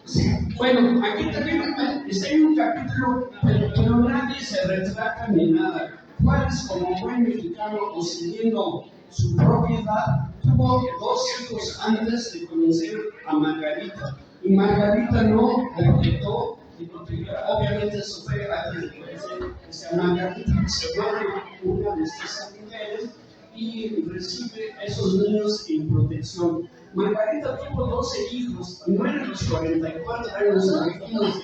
Sí, bueno, aquí también está en un capítulo, pero nadie se retrata ni nada. Juárez, como buen mexicano o siguiendo su propiedad, tuvo dos hijos antes de conocer a Margarita. Y Margarita no objetó, y no tuviera, obviamente eso fue antes de conocer a Margarita, se vuelve una de estas mujeres y recibe a esos niños en protección. Margarita tuvo 12 hijos, no eran los 44 años elegidos,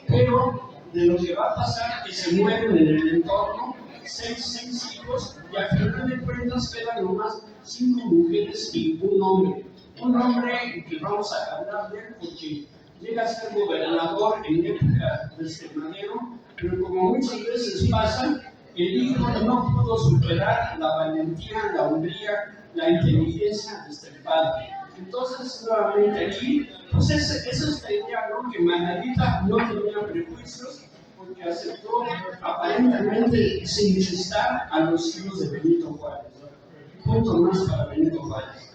pero de lo que va a pasar que se mueren en el entorno, seis hijos, y al final de cuentas quedan nomás 5 mujeres y un hombre. Un hombre que vamos a hablar de él porque llega a ser gobernador en época de Madero, pero como muchas veces pasa, el hijo no pudo superar la valentía, la hombría, la inteligencia de este padre. Entonces, nuevamente aquí, pues esa es esta idea, ¿no? Que Margarita no tenía prejuicios porque aceptó aparentemente sin chistar a los hijos de Benito Juárez. Punto más para Benito Juárez.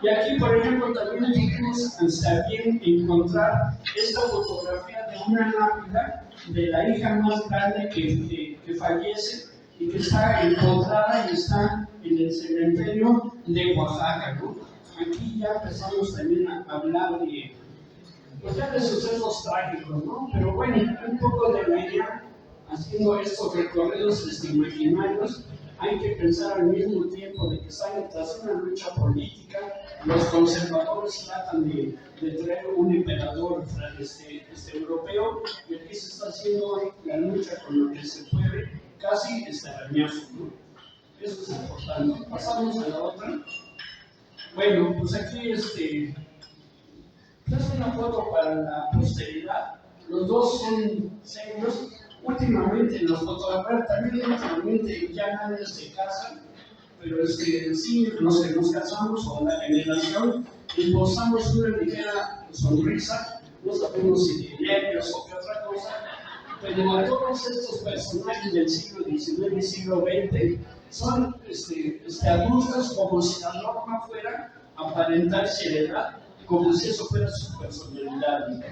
Y aquí, por ejemplo, también pudimos también encontrar esta fotografía de una lápida de la hija más grande que fallece y que está encontrada y está en el cementerio de Oaxaca, ¿no? Aquí ya empezamos también a hablar de, pues ya de sucesos trágicos, ¿no? Pero bueno, un poco de la idea, haciendo estos recorridos imaginarios, hay que pensar al mismo tiempo de que salen tras una lucha política, los conservadores tratan de traer un emperador europeo, y aquí se está haciendo la lucha con lo que se puede, casi arañazo, ¿no? Eso es importante. Pasamos a la otra. Bueno, pues aquí es una foto para la posteridad. Los dos son serios. Últimamente los fotografías también últimamente ya nadie se casa, pero sí nos casamos con la generación y posamos una ligera sonrisa, no sabemos si de nervios o qué otra cosa, pero a todos estos personajes del siglo XIX y siglo XX son adultos como si la norma fuera aparentar seriedad, como si eso fuera su personalidad.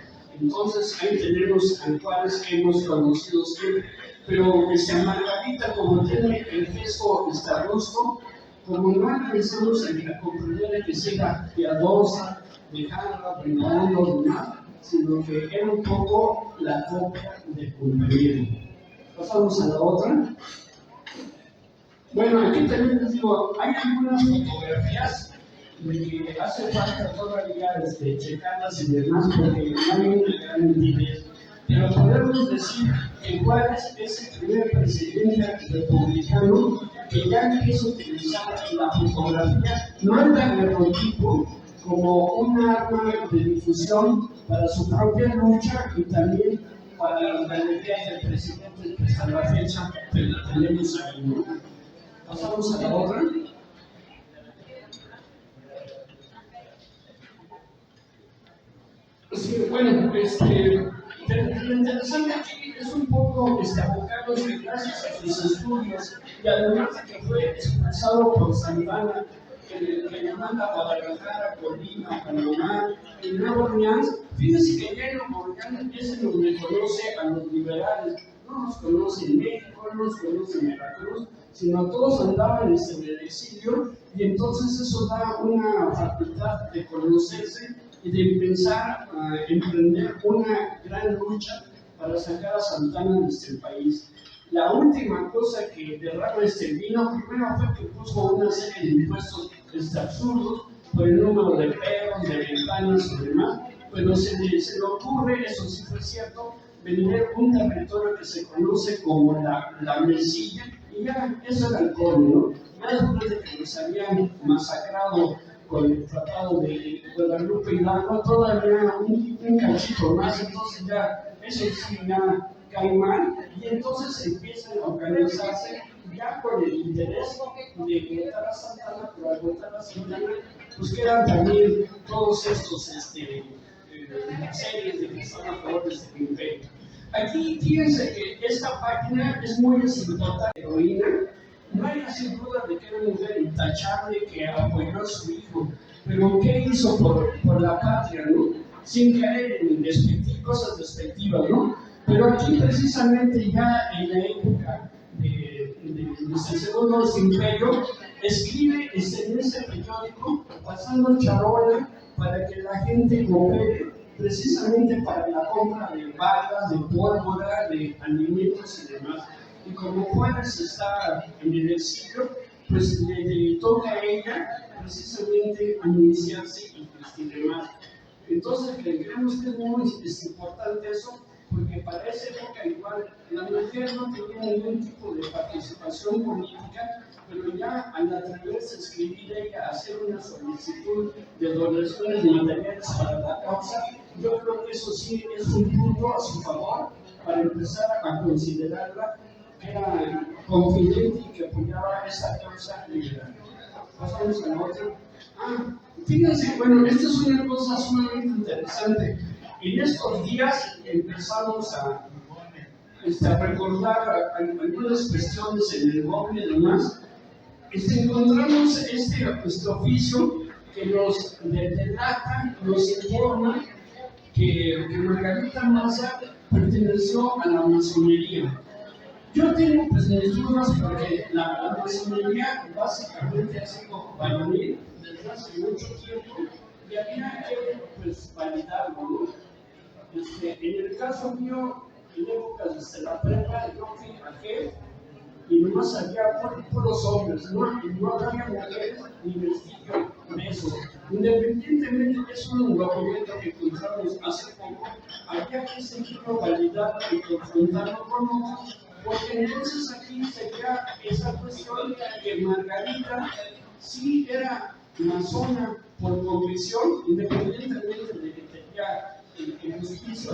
Entonces ahí tenemos a Juárez que hemos conocido siempre, pero Margarita, como tiene el gesto robusto, como no analizamos a comprender que sea piadosa, dejada, brindando, sino que era un poco la copia de Culpeville. Pasamos a la otra. Bueno, aquí también les digo, hay algunas fotografías que hace falta todavía checarlas y demás porque no hay una gran nitidez. Pero podemos decir que Juárez es el primer presidente republicano que ya empieza a utilizar la fotografía, no el daguerrotipo, como un arma de difusión para su propia lucha y también para las galerías del presidente que hasta la fecha tenemos ahí, ¿no? Pasamos a la otra. Sí, bueno, lo interesante aquí es un poco abocarnos que gracias a sus estudios y además de que fue expulsado por Santana, que le manda a Guadalajara, Colima, Panamá y Nueva Orleans. Fíjense que ya en Nueva Orleans es donde conoce a los liberales, no nos conoce en México, no nos conoce en Veracruz, sino todos andaban en el exilio y entonces eso da una facultad de conocerse y de empezar a emprender una gran lucha para sacar a Santana de este país. La última cosa que derrama vino, primero fue que puso una serie de impuestos absurdos por el número de perros, de ventanas y demás, pero se le ocurre, eso sí fue cierto, vender un territorio que se conoce como la Mesilla, y ya eso era el colmo, ¿no? Ya después de que nos habían masacrado con el tratado de Guadalupe Hidalgo, todavía un cachito más, entonces ya eso sí ya cae mal, y entonces empiezan a organizarse ya con el interés de quitar a Santana, por agotar a Santana, pues quedan también todos estos series de que están a favor de este imperio. Aquí fíjense que esta página es muy importante, heroína. No hay sin duda de que era una mujer intachable que apoyó a su hijo, pero ¿qué hizo por la patria, no? sin caer en cosas despectivas, ¿no? Pero aquí precisamente ya en la época del segundo imperio, escribe en ese periódico pasando charola para que la gente coopere precisamente para la compra de balas, de pólvora, de alimentos y demás. Y como Juárez está en el exilio, pues le toca a ella precisamente iniciarse y demás. Entonces creemos que es muy importante eso, porque para esa época igual la mujer no tenía ningún tipo de participación política, pero ya al atreverse a escribir ella, a hacer una solicitud de donaciones materiales para la causa, yo creo que eso sí es un punto a su favor para empezar a considerarla que era confidente y que apoyaba esa causa liberal. Pasamos a la otra. Fíjense, bueno, esta es una cosa sumamente interesante. En estos días empezamos a recordar algunas cuestiones en el móvil y demás. Encontramos este oficio que nos delata, nos informa que Margarita Maza perteneció a la masonería. Yo tengo pues mis dudas porque la masonería básicamente ha sido varonil desde hace mucho tiempo y había que pues validarlo, ¿no? En el caso mío, en épocas de la prepa, yo fui a GEF y nomás había puros hombres, no había mujeres ni vestigio de eso. Independientemente de eso, un documento que encontramos hace poco, había que seguirlo validando y confrontarlo con otros, porque entonces aquí se crea esa cuestión que Margarita sí era masona por convicción, independientemente de que tenía el justicio,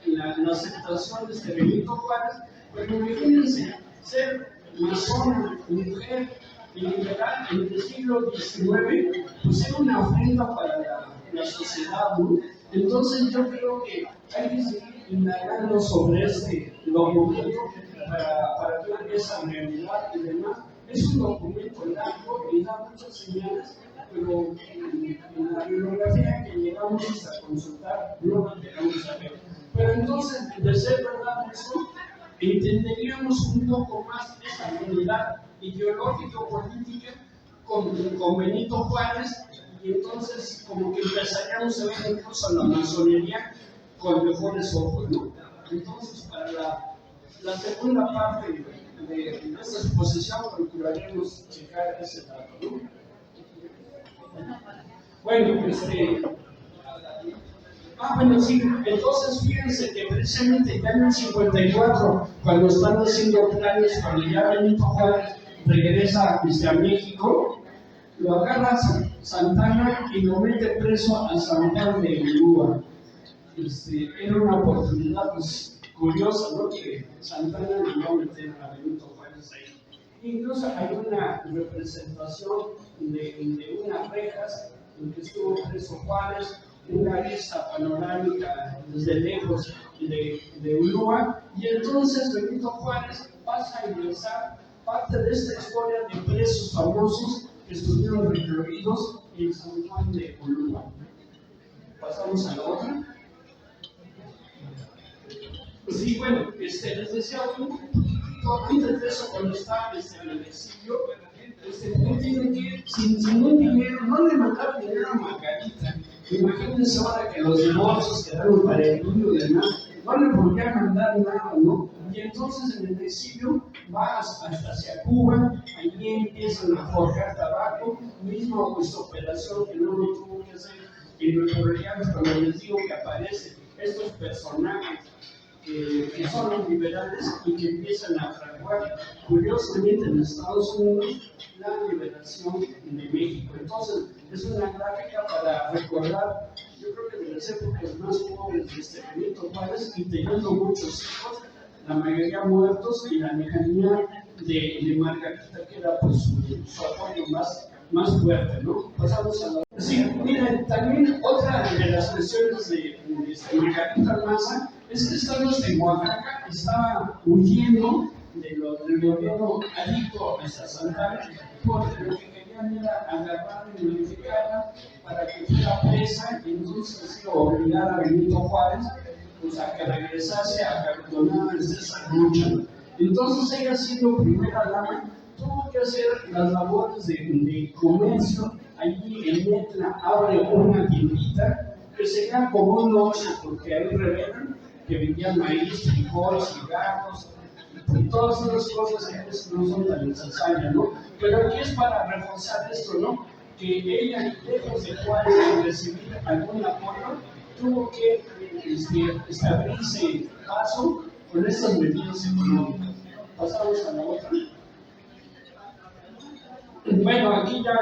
la aceptación de este Benito Juárez, pero imagínense ser masona, mujer y liberal en el siglo XIX, pues era una ofrenda para la sociedad, ¿no? Entonces yo creo que hay que seguir indagando sobre este documento para ver esa realidad y demás. Es un documento largo y da muchas señales, pero en la bibliografía que llegamos a consultar no lo llegamos a ver. Pero entonces, de ser verdad eso, entenderíamos un poco más esa unidad ideológico-política con Benito Juárez, y entonces como que empezaríamos a ver incluso a la masonería con mejores ojos, ¿no? Entonces, para la segunda parte de esta exposición procuraremos checar ese dato, ¿no? Bueno, bueno, sí, entonces fíjense que precisamente ya en el 54, cuando están haciendo planes, cuando ya Benito Juárez regresa a México, lo agarra Santana y lo mete preso a San Juan de Ulúa. Era una oportunidad pues, curiosa, ¿no? Que Santana le iba a meter a Benito Juárez ahí. Incluso hay una representación de unas rejas en que estuvo preso Juárez, una vista panorámica desde lejos de Ulúa, y entonces Benito Juárez pasa a ingresar parte de esta historia de presos famosos que estuvieron recluidos en San Juan de Ulúa. Pasamos a la otra. Sí, bueno, les decía un poquito antes de eso, cuando está en el exilio, no tiene que ir sin ningún dinero, no le mandaron dinero a Margarita. Imagínense ahora que los divorcios quedaron para el niño y demás, no le podía mandar nada, ¿no? Y entonces en el exilio va hacia Cuba, allí empiezan a forjar tabaco, mismo esta operación que no lo tuvo que hacer en Nuevo Orleans, cuando les digo que aparecen estos personajes que son los liberales y que empiezan a fraguar curiosamente en Estados Unidos la liberación de México. Entonces, es una gráfica para recordar, yo creo que de las épocas más pobres de Benito Juárez, y teniendo muchos hijos, la mayoría muertos, y la lejanía de Margarita, que era pues, su apoyo más fuerte, ¿no? Pasamos a la... Sí, miren, también otra de las cuestiones de Margarita Maza es que estando en Oaxaca, estaba huyendo del gobierno adicto a Santana, porque lo que querían era agarrar y modificarla para que fuera presa, y entonces obligar a Benito Juárez pues, a que regresase a capitular esa lucha. Entonces ella, siendo primera dama, tuvo que hacer las labores de comercio. Allí en Metla abre una tiendita que sería como un ocio, porque ahí revelan que vendían maíz, frijol, cigarros, y todas esas cosas que pues no son tan necesarias, ¿no? Pero aquí es para reforzar esto, ¿no? Que ella, lejos de Juárez de recibir algún apoyo, tuvo que abrirse paso con estas medidas económicas. Pasamos a la otra. Bueno, aquí ya,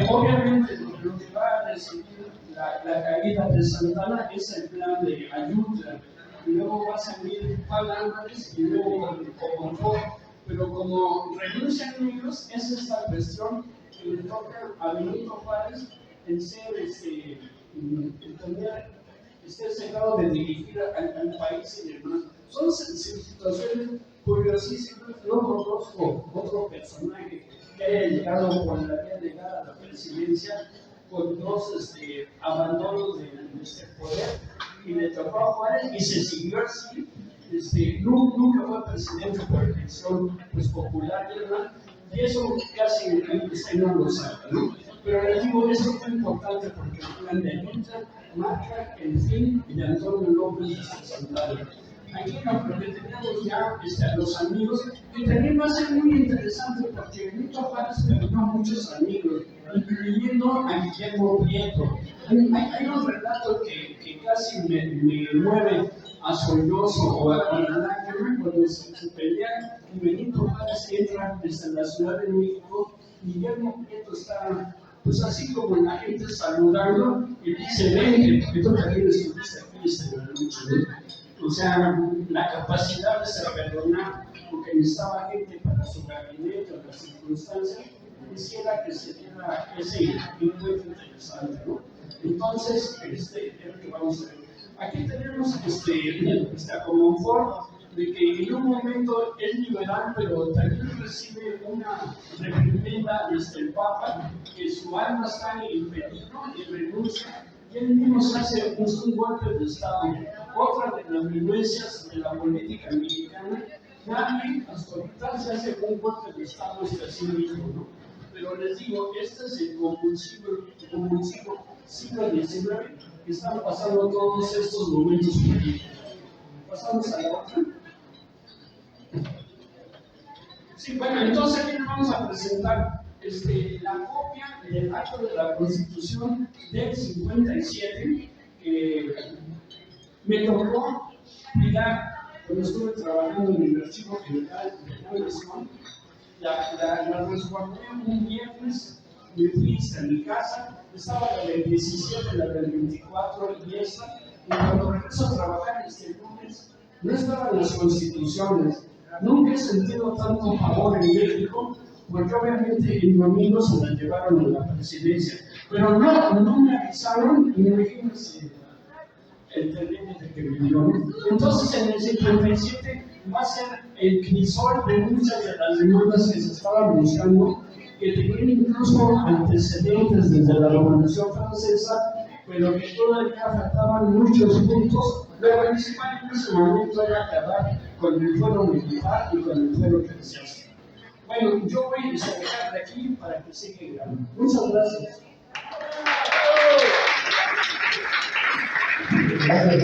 obviamente, lo que va a recibir la caída de Santana es el plan de ayuda, y luego va a salir Juan Álvarez y luego Comonfort, pero como renuncian ellos, es esta cuestión que le toca a Benito Juárez en ser, en tener ese grado de dirigir al país y demás. Son situaciones curiosísimas. No conozco otro personaje que haya llegado por la vía legal a la presidencia con dos abandonos de este poder, y le tocó a Juárez y se siguió así. Nunca fue presidente por elección pues, popular y demás, y eso casi usted no lo sabe, ¿no? Pero les digo, esto es muy importante porque el plan de lucha marca el fin de Antonio López de Santana. Aquí lo que tenemos ya a los amigos, y también va a ser muy interesante porque Benito Juárez perdió a muchos amigos, incluyendo a Guillermo Prieto. Hay un relato que casi me mueve a sollozo o a la lágrima cuando se pelean y Benito Juárez entra desde la Ciudad de México. Guillermo Prieto está, pues así como la gente saludando, y dice: ven, que tú también estuviste aquí en la lucha, ¿no? O sea, la capacidad de ser perdonar, porque necesitaba gente para su gabinete o las circunstancias, quisiera que se diera ese encuentro interesante, ¿no? Entonces, es lo que vamos a ver. Aquí tenemos a Comonfort, de que en un momento es liberal, pero también recibe una reprimenda desde el Papa, que su alma está en peligro y renuncia, y él mismo se hace un golpe de Estado. Otra de las violencias de la política mexicana, nadie hasta ahorita se hace un golpe de Estado hasta sí mismo, ¿no? Pero les digo, este es el convulsivo siglo XIX que están pasando todos estos momentos políticos. Pasamos a la otra. Sí, bueno, entonces aquí nos vamos a presentar la copia del acto de la Constitución del 57, que me tocó mirar cuando estuve trabajando en el Archivo General de la Nación. La resguardé un viernes, me fui a mi casa, estaba la del 17, la del 24 y esta, y cuando regreso a trabajar este lunes, no estaban las constituciones. Nunca he sentido tanto pavor en México, porque obviamente el domingo se la llevaron a la presidencia, pero no me avisaron, y imagínense el terrible que vivió. Entonces en el 57 va a ser el crisol de muchas de las demandas que se estaban buscando, que tenían incluso antecedentes desde la Revolución Francesa, pero que todavía faltaban muchos puntos. Lo principal en ese momento era acabar con el fuero militar y con el fuero eclesiástico. Bueno, yo voy a dejar de aquí para que siga grabando. Muchas gracias. Gracias,